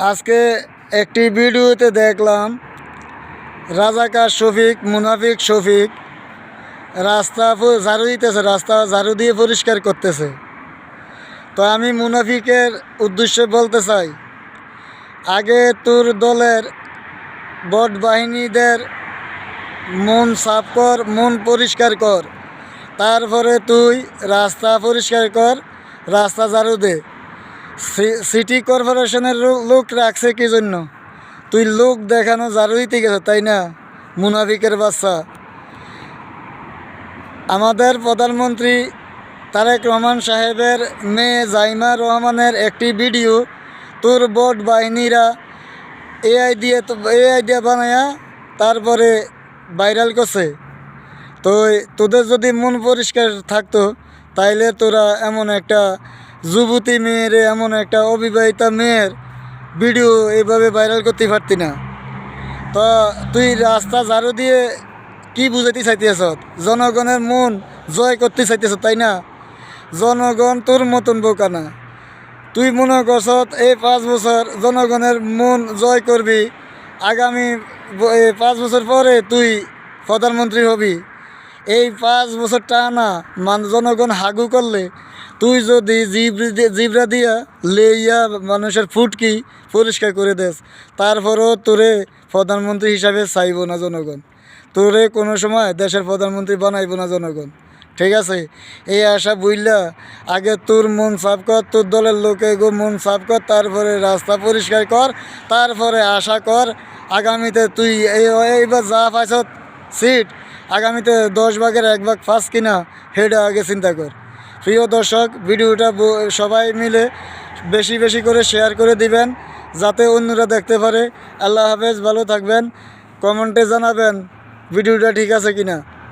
আজকে একটি ভিডিওতে দেখলাম রাজাকার শফিক মুনাফিক শফিক রাস্তা ঝাড়ু দিতেছে, রাস্তা ঝাড়ু দিয়ে পরিষ্কার করতেছে। তো আমি মুনাফিকের উদ্দেশ্যে বলতে চাই, আগে তোর দলের ভোট বাহিনীদের মন সাফ কর, মন পরিষ্কার কর, তারপরে তুই রাস্তা পরিষ্কার কর, রাস্তা ঝাড়ু দে। সিটি কর্পোরেশনের লোক রাখছে কি জন্য? তুই লোক দেখানো ঝাড়ু দিতে গেছে, তাই না? মুনাফিকের বাচ্চা। আমাদের প্রধানমন্ত্রী তারেক রহমান সাহেবের মেয়ে জাইমা রহমানের একটি ভিডিও তোর ভোট বাহিনীরা এআই দিয়ে বানায়া তারপরে ভাইরাল করছে। তো তোদের যদি মন পরিষ্কার থাকতো তাইলে তোরা এমন একটা যুবতী মেয়ের, এমন একটা অবিবাহিতা মেয়ের ভিডিও এইভাবে ভাইরাল করতে পারতি না। তো তুই রাস্তা ঝাড়ু দিয়ে কি বুঝাইতে চাইতেছ? জনগণের মন জয় করতে চাইতেছ, তাই না? জনগণ তোর মতন বোকা না। তুই মনে করছ এই 5 বছর জনগণের মন জয় করবি, আগামী 5 বছর পরে তুই প্রধানমন্ত্রী হবি। এই 5 বছর টানা জনগণ হাগু করলে তুই যদি জিবরা দিয়া লেইয়া মানুষের ফুটকি পরিষ্কার করে দেস, তারপরও তোরে প্রধানমন্ত্রী হিসাবে চাইব না জনগণ। তোরে কোনো সময় দেশের প্রধানমন্ত্রী বানাইব না জনগণ, ঠিক আছে? এই আশা বুঝলা আগে তোর মন সাফ কর, তোর দলের লোকে মন সাফ কর, তারপরে রাস্তা পরিষ্কার কর, তারপরে আশা কর আগামীতে তুই এইবার যা পাইছ সিট, আগামীতে 10 ভাগের 1 ভাগ ফাঁস কিনা সেটা আগে চিন্তা কর। প্রিয় দর্শক, ভিডিওটা সবাই মিলে বেশি বেশি করে শেয়ার করে দিবেন যাতে অন্যরা দেখতে পারে। আল্লাহ হাফেজ, ভালো থাকবেন। কমেন্টে জানাবেন ভিডিওটা ঠিক আছে কিনা।